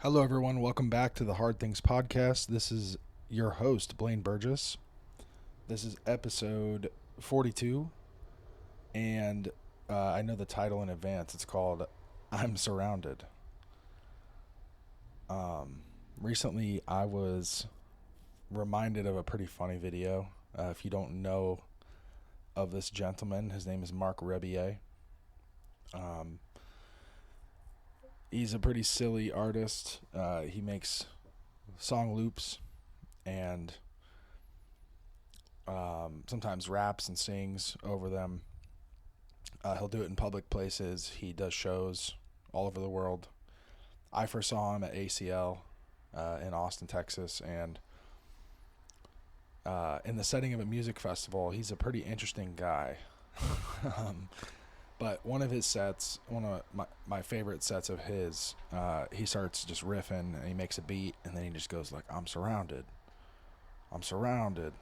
Hello, everyone. Welcome back to the Hard Things Podcast. This is your host, Blaine Burgess. This is episode 42, and I know the title in advance. It's called I'm Surrounded. Recently, I was reminded of a pretty funny video. If you don't know of this gentleman, his name is Marc Rebillet. He's a pretty silly artist. He makes song loops and sometimes raps and sings over them. He'll do it in public places. He does shows all over the world. I first saw him at ACL in Austin, Texas, and in the setting of a music festival, he's a pretty interesting guy. But one of his sets, one of my favorite sets of his, he starts just riffing and he makes a beat and then he just goes like, I'm surrounded. I'm surrounded.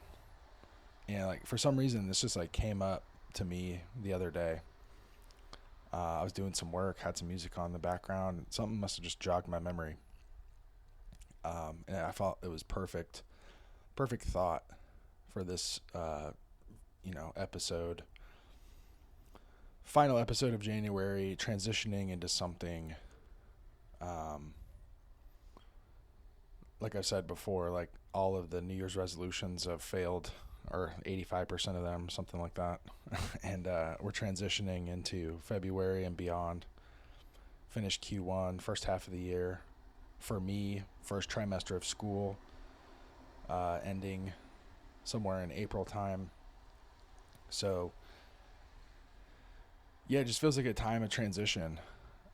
And like for some reason this just like came up to me the other day. I was doing some work, had some music on in the background. Something must have just jogged my memory. And I felt it was perfect thought for this, episode. Final episode of January, transitioning into something, like I said before, like all of the New Year's resolutions have failed, or 85% of them, something like that. And we're transitioning into February and beyond. Finished Q1, first half of the year. For me, first trimester of school, ending somewhere in April time. So, yeah, it just feels like a time of transition.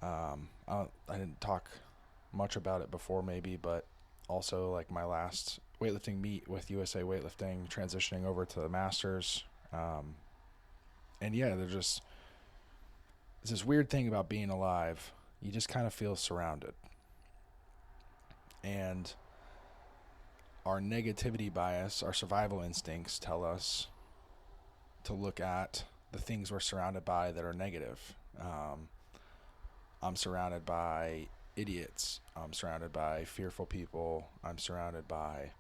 I didn't talk much about it before, maybe, but also like my last weightlifting meet with USA Weightlifting, transitioning over to the Masters. And yeah, there's this weird thing about being alive. You just kind of feel surrounded. And our negativity bias, our survival instincts tell us to look at the things we're surrounded by that are negative. I'm surrounded by idiots. I'm surrounded by fearful people. I'm surrounded by,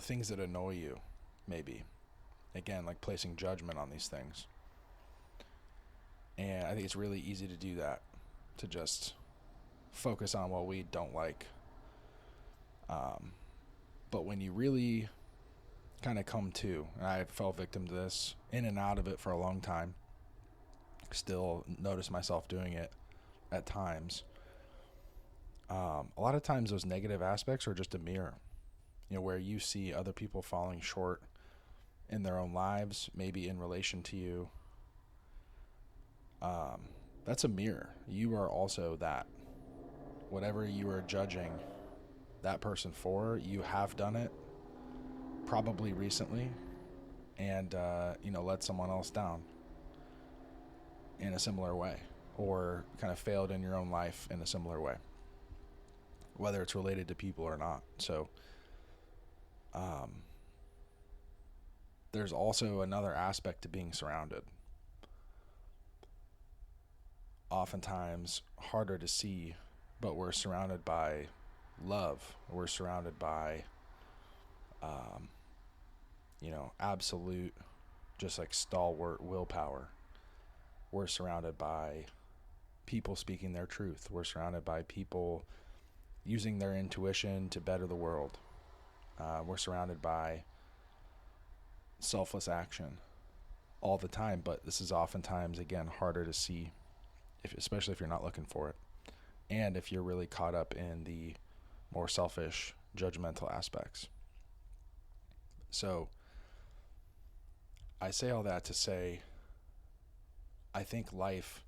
things that annoy you, maybe. Again, like placing judgment on these things. And I think it's really easy to do that, to just focus on what we don't like. But when you really kind of come to, and I fell victim to this, in and out of it for a long time, still notice myself doing it at times. A lot of times those negative aspects are just a mirror, where you see other people falling short in their own lives, maybe in relation to you. That's a mirror. You are also that. Whatever you are judging that person for, you have done it, probably recently, and let someone else down in a similar way, or kind of failed in your own life in a similar way, whether it's related to people or not. So there's also another aspect to being surrounded. Oftentimes harder to see, but we're surrounded by love. We're surrounded by absolute, just like stalwart willpower. We're surrounded by people speaking their truth. We're surrounded by people using their intuition to better the world. We're surrounded by selfless action all the time, but this is oftentimes, again, harder to see, especially if you're not looking for it, and if you're really caught up in the more selfish, judgmental aspects. So I say all that to say, I think life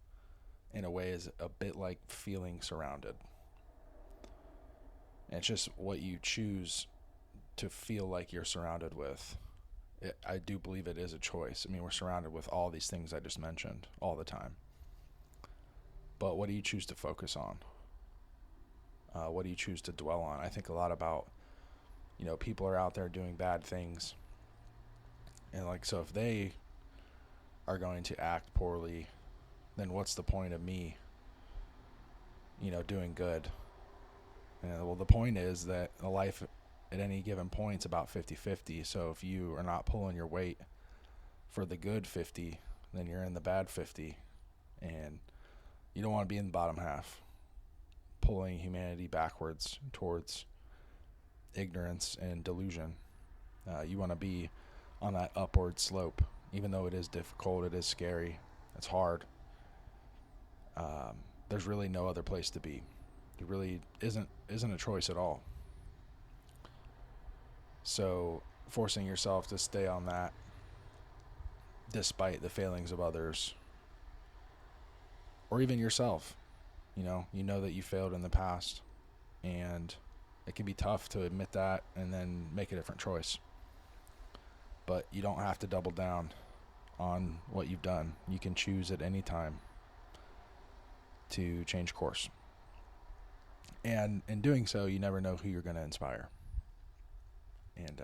in a way is a bit like feeling surrounded. And it's just what you choose to feel like you're surrounded with. I do believe it is a choice. I mean, we're surrounded with all these things I just mentioned all the time. But what do you choose to focus on? What do you choose to dwell on? I think a lot about, people are out there doing bad things. And so if they are going to act poorly, then what's the point of me doing good. And, well, the point is that a life at any given point is about 50-50. So if you are not pulling your weight for the good 50, then you're in the bad 50. And you don't want to be in the bottom half, pulling humanity backwards towards ignorance and delusion. You want to be on that upward slope, even though it is difficult, it is scary, it's hard. There's really no other place to be. It really isn't a choice at all. So forcing yourself to stay on that despite the failings of others, or even yourself, you know that you failed in the past, and it can be tough to admit that and then make a different choice. But you don't have to double down on what you've done. You can choose at any time to change course. And in doing so, you never know who you're going to inspire. And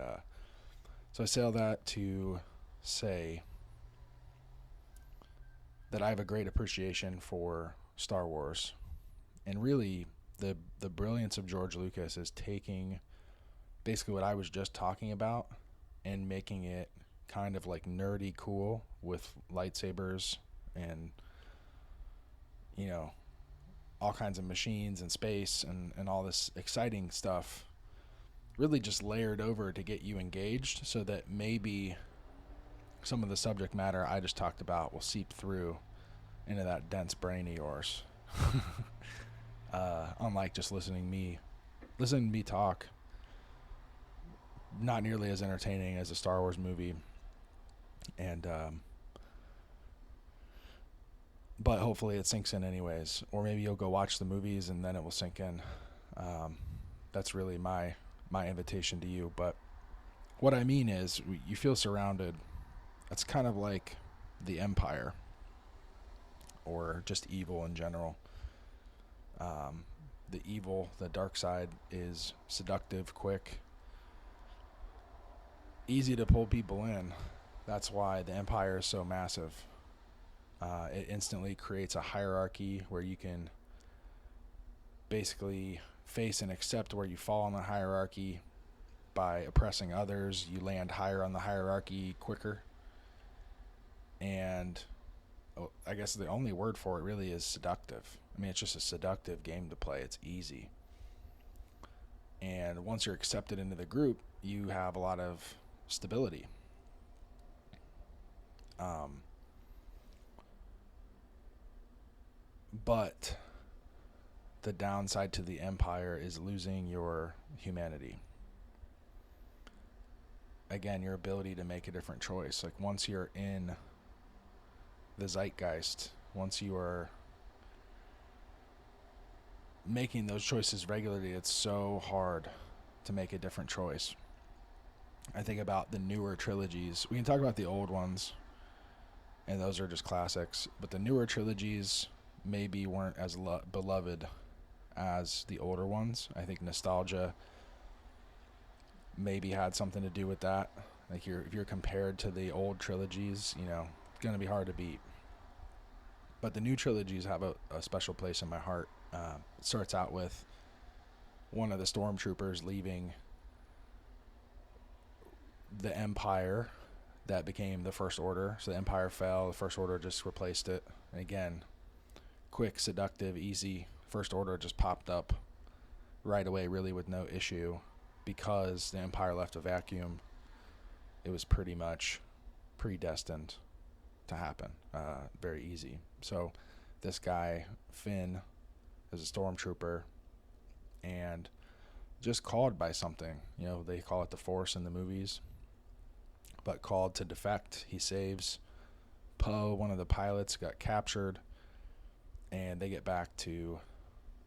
so I say all that to say that I have a great appreciation for Star Wars. And really, the brilliance of George Lucas is taking basically what I was just talking about and making it kind of like nerdy cool with lightsabers and, all kinds of machines and space and all this exciting stuff, really just layered over to get you engaged so that maybe some of the subject matter I just talked about will seep through into that dense brain of yours. Unlike just listening to me talk, not nearly as entertaining as a Star Wars movie. And but hopefully it sinks in anyways, or maybe you'll go watch the movies and then it will sink in. That's really my invitation to you. But what I mean is, you feel surrounded. It's kind of like the Empire, or just evil in general. The dark side is seductive, quick, easy to pull people in. That's why the Empire is so massive. It instantly creates a hierarchy where you can basically face and accept where you fall on the hierarchy. By oppressing others, you land higher on the hierarchy quicker. And I guess the only word for it really is seductive. I mean, it's just a seductive game to play. It's easy. And once you're accepted into the group, you have a lot of stability. But the downside to the Empire is losing your humanity. Again, your ability to make a different choice. Like, once you're in the zeitgeist, once you are making those choices regularly, it's so hard to make a different choice. I think about the newer trilogies. We can talk about the old ones, and those are just classics. But the newer trilogies maybe weren't as beloved as the older ones. I think nostalgia maybe had something to do with that. Like, if you're compared to the old trilogies, it's going to be hard to beat. But the new trilogies have a special place in my heart. It starts out with one of the stormtroopers leaving the Empire that became the First Order. So the Empire fell, the First Order just replaced it. And again, quick, seductive, easy. First Order just popped up right away, really with no issue, because the Empire left a vacuum. It was pretty much predestined to happen. Very easy. So this guy, Finn, is a stormtrooper, and just called by something. They call it the Force in the movies, but called to defect. He saves Poe. One of the pilots got captured, and they get back to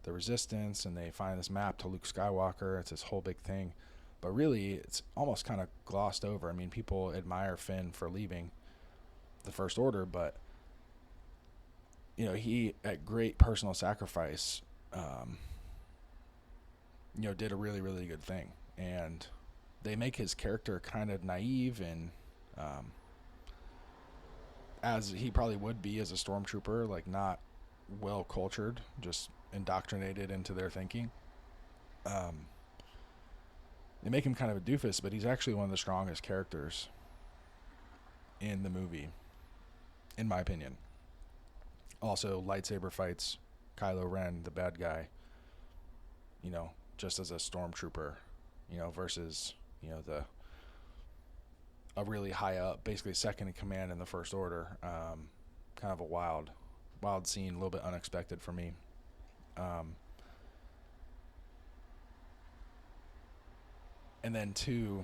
the Resistance, and they find this map to Luke Skywalker. It's this whole big thing, but really it's almost kind of glossed over. I mean, people admire Finn for leaving the First Order, but he, at great personal sacrifice, did a really, really good thing. And they make his character kind of naive, and as he probably would be as a stormtrooper, like not well cultured, just indoctrinated into their thinking. Um, they make him kind of a doofus, but he's actually one of the strongest characters in the movie, in my opinion. Also, lightsaber fights, Kylo Ren, the bad guy, just as a stormtrooper, versus, the a really high up, basically second in command in the First Order. Kind of a wild scene, a little bit unexpected for me. And then two,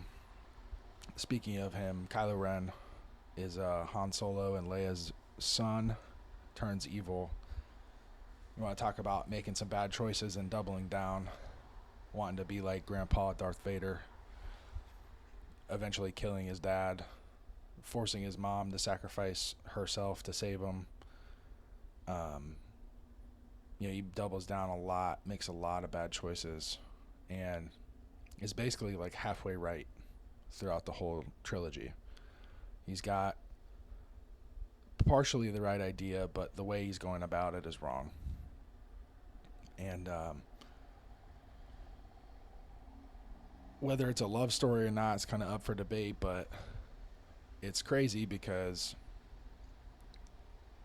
speaking of him, Kylo Ren is Han Solo and Leia's son, turns evil. You want to talk about making some bad choices and doubling down, wanting to be like Grandpa Darth Vader, eventually killing his dad, forcing his mom to sacrifice herself to save him. He doubles down a lot, makes a lot of bad choices, and is basically like halfway right throughout the whole trilogy. He's got partially the right idea, but the way he's going about it is wrong. And whether it's a love story or not, it's kind of up for debate, but it's crazy because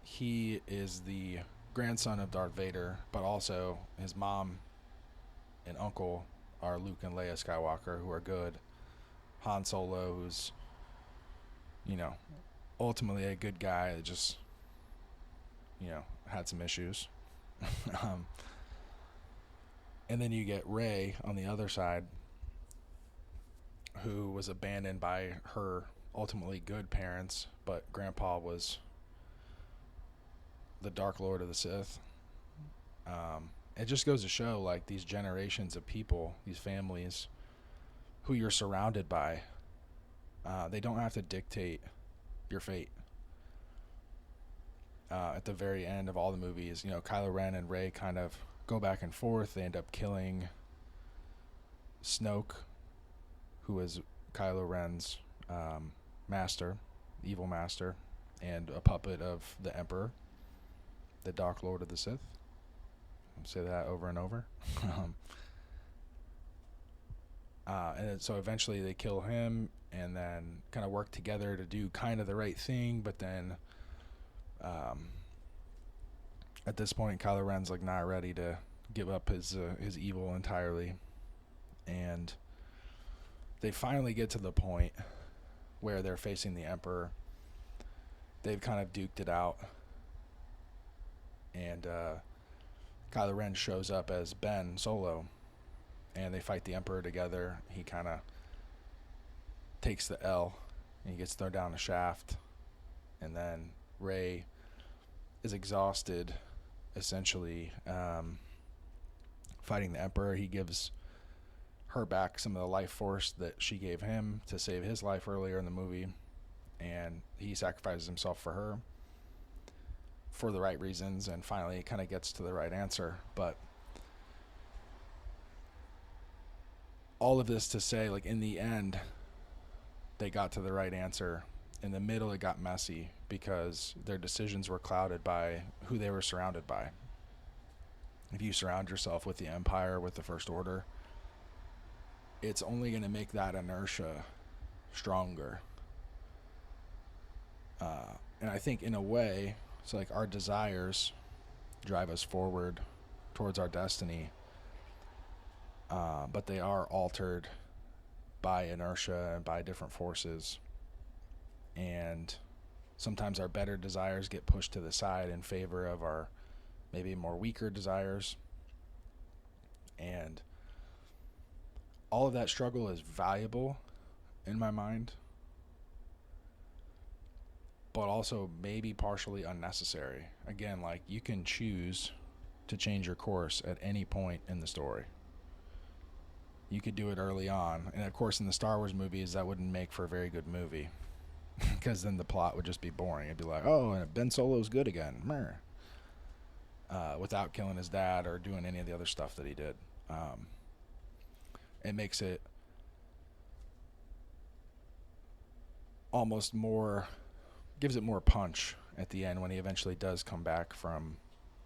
he is the grandson of Darth Vader, but also his mom and uncle are Luke and Leia Skywalker, who are good. Han Solo, who's, ultimately a good guy that just, had some issues. And then you get Rey on the other side, who was abandoned by her ultimately good parents, but Grandpa was the Dark Lord of the Sith. It just goes to show, like, these generations of people, these families who you're surrounded by, they don't have to dictate your fate. At the very end of all the movies, Kylo Ren and Rey kind of go back and forth. They end up killing Snoke, who is Kylo Ren's master, evil master, and a puppet of the Emperor, the Dark Lord of the Sith. I'll say that over and over. And so eventually they kill him and then kind of work together to do kind of the right thing, but then at this point Kylo Ren's like not ready to give up his evil entirely, and they finally get to the point where they're facing the Emperor. They've kind of duked it out, and Kylo Ren shows up as Ben Solo, and they fight the Emperor together. He kind of takes the L, and he gets thrown down a shaft, and then Rey is exhausted, essentially, fighting the Emperor. He gives her back some of the life force that she gave him to save his life earlier in the movie, and he sacrifices himself for her for the right reasons, and finally it kind of gets to the right answer. But all of this to say, like, in the end they got to the right answer. In the middle it got messy because their decisions were clouded by who they were surrounded by. If you surround yourself with the Empire, with the First Order, it's only going to make that inertia stronger. And I think in a way, it's like our desires drive us forward towards our destiny, but they are altered by inertia and by different forces. And sometimes our better desires get pushed to the side in favor of our maybe more weaker desires. And all of that struggle is valuable in my mind, but also maybe partially unnecessary. Again, like, you can choose to change your course at any point in the story. You could do it early on. And of course, in the Star Wars movies, that wouldn't make for a very good movie because then the plot would just be boring. It'd be like, oh, and Ben Solo's good again. Without killing his dad or doing any of the other stuff that he did. It makes it almost more, gives it more punch at the end when he eventually does come back from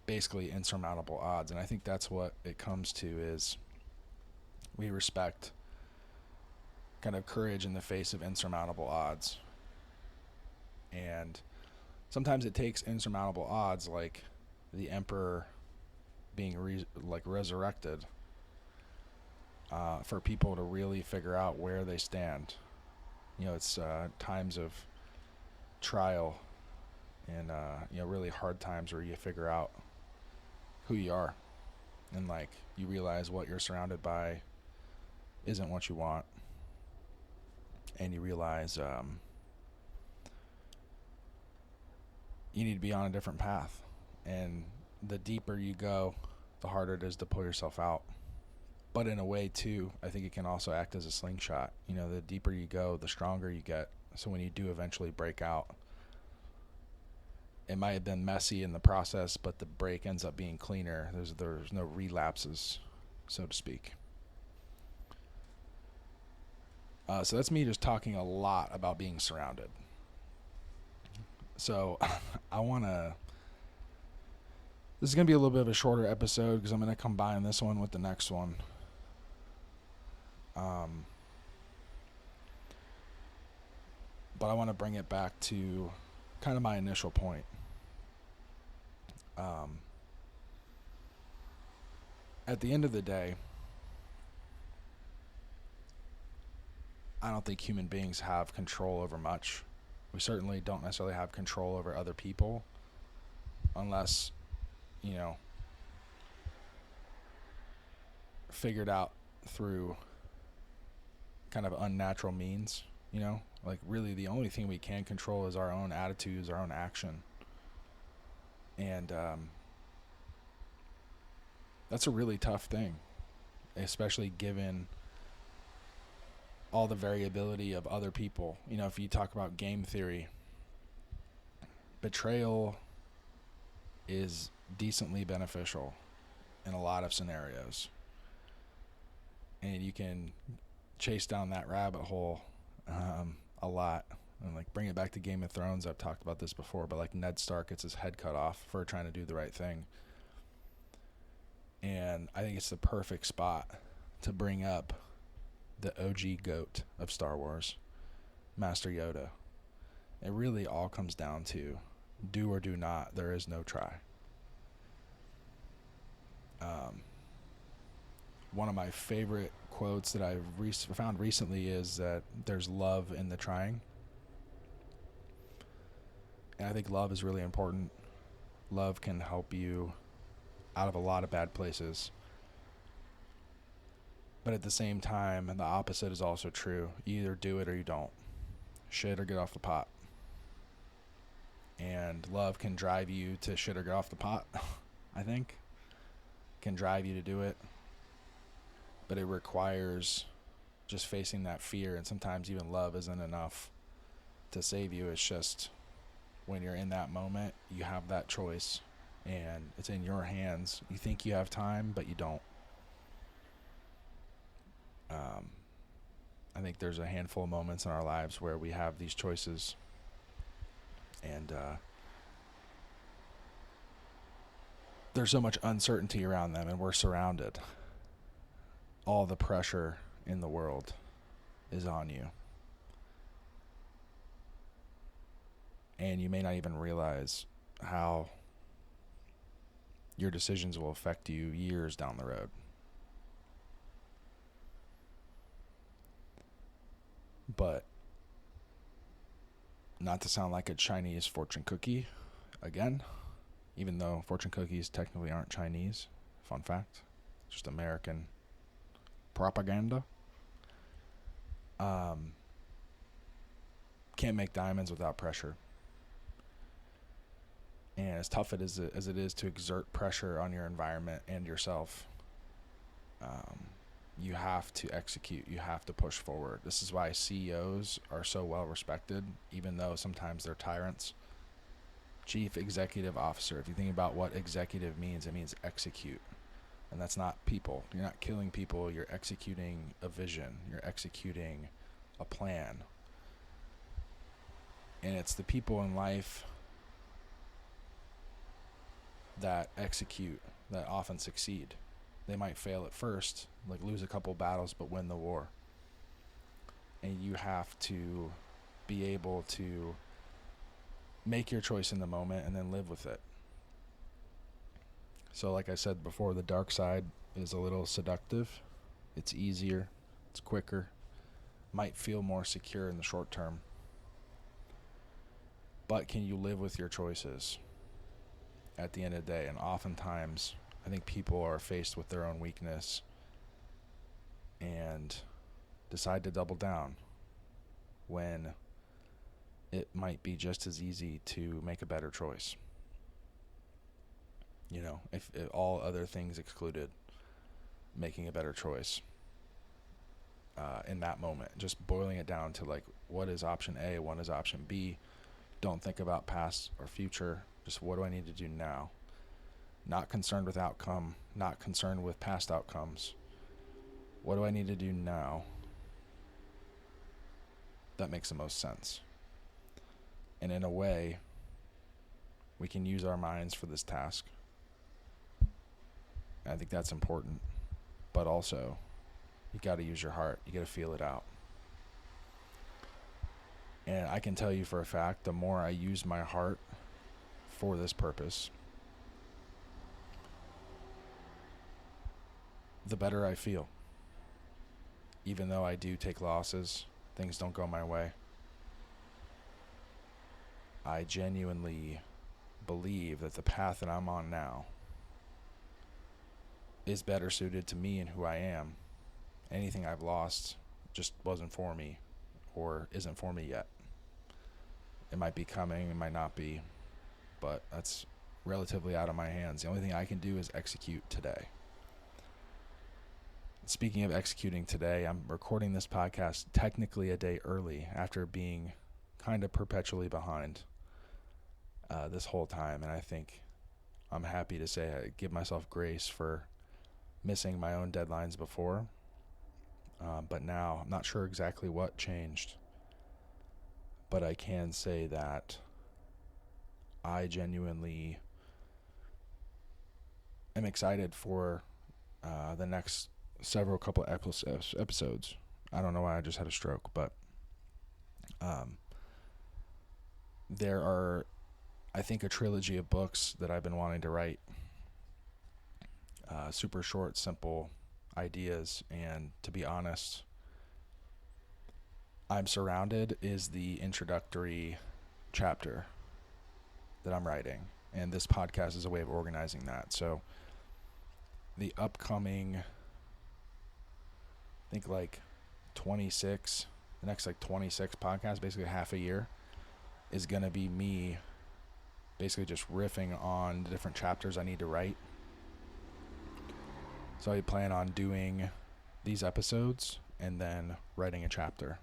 basically insurmountable odds. And I think that's what it comes to, is we respect kind of courage in the face of insurmountable odds. And sometimes it takes insurmountable odds, like the emperor being resurrected, for people to really figure out where they stand. It's times of trial and really hard times where you figure out who you are, and you realize what you're surrounded by isn't what you want, and you realize you need to be on a different path. And the deeper you go, the harder it is to pull yourself out. But in a way too, I think it can also act as a slingshot. The deeper you go, the stronger you get. So when you do eventually break out, it might have been messy in the process, but the break ends up being cleaner. There's no relapses, so to speak. So that's me just talking a lot about being surrounded. So this is going to be a little bit of a shorter episode because I'm going to combine this one with the next one. But I want to bring it back to kind of my initial point. At the end of the day, I don't think human beings have control over much. We certainly don't necessarily have control over other people unless, figured out through kind of unnatural means, really the only thing we can control is our own attitudes, our own action. And that's a really tough thing, especially given all the variability of other people. If you talk about game theory, betrayal is decently beneficial in a lot of scenarios. And you can chase down that rabbit hole a lot. And bring it back to Game of Thrones. I've talked about this before, but Ned Stark gets his head cut off for trying to do the right thing. And I think it's the perfect spot to bring up the OG GOAT of Star Wars, Master Yoda. It really all comes down to do or do not. There is no try. One of my favorite quotes that I've found recently is that there's love in the trying. And I think love is really important. Love can help you out of a lot of bad places. But at the same time, the opposite is also true. You either do it or you don't. Shit or get off the pot. And love can drive you to shit or get off the pot, I think. Can drive you to do it. But it requires just facing that fear. And sometimes even love isn't enough to save you. It's just when you're in that moment, you have that choice. And it's in your hands. You think you have time, but you don't. I think there's a handful of moments in our lives where we have these choices. And there's so much uncertainty around them, and we're surrounded. All the pressure in the world is on you. And you may not even realize how your decisions will affect you years down the road. But not to sound like a Chinese fortune cookie again, even though fortune cookies technically aren't Chinese. Fun fact. Just American propaganda. Can't make diamonds without pressure. And as tough as it is to exert pressure on your environment and yourself, you have to execute. You have to push forward. This is why CEOs are so well respected, even though sometimes they're tyrants. Chief Executive Officer. If you think about what executive means, it means execute. And that's not people. You're not killing people. You're executing a vision. You're executing a plan. And it's the people in life that execute, that often succeed. They might fail at first, like lose a couple battles, but win the war. And you have to be able to make your choice in the moment and then live with it. So like I said before, the dark side is a little seductive. It's easier, it's quicker, might feel more secure in the short term. But can you live with your choices at the end of the day? And oftentimes, I think people are faced with their own weakness and decide to double down when it might be just as easy to make a better choice. You know, if all other things excluded, making a better choice in that moment. Just boiling it down to like, what is option A, what is option B? Don't think about past or future. Just what do I need to do now? Not concerned with outcome, not concerned with past outcomes. What do I need to do now that makes the most sense? And in a way, we can use our minds for this task. And I think that's important. But also, you got to use your heart. You got to feel it out. And I can tell you for a fact, the more I use my heart for this purpose, the better I feel. Even though I do take losses, things don't go my way, I genuinely believe that the path that I'm on now is better suited to me and who I am. Anything I've lost just wasn't for me or isn't for me yet. It might be coming, it might not be, but that's relatively out of my hands. The only thing I can do is execute today. Speaking of executing today, I'm recording this podcast technically a day early after being kind of perpetually behind this whole time. And I think I'm happy to say I give myself grace for missing my own deadlines before. But now I'm not sure exactly what changed. But I can say that I genuinely am excited for the next several couple episodes. I don't know why I just had a stroke, but there are, I think, a trilogy of books that I've been wanting to write. Super short, simple ideas, and to be honest, I'm Surrounded is the introductory chapter that I'm writing, and this podcast is a way of organizing that. So the upcoming, I think like 26, the next like 26 podcasts, basically half a year, is going to be me basically just riffing on the different chapters I need to write. So I plan on doing these episodes and then writing a chapter.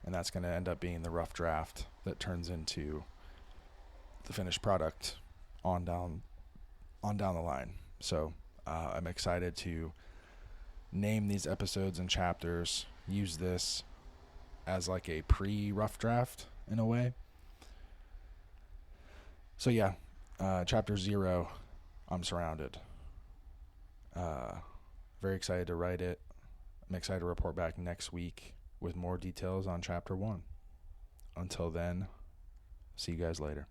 And that's going to end up being the rough draft that turns into the finished product on down the line. So I'm excited to name these episodes and chapters, use this as like a pre-rough draft in a way. So yeah, chapter 0, I'm Surrounded. Very excited to write it. I'm excited to report back next week with more details on chapter 1. Until then, see you guys later.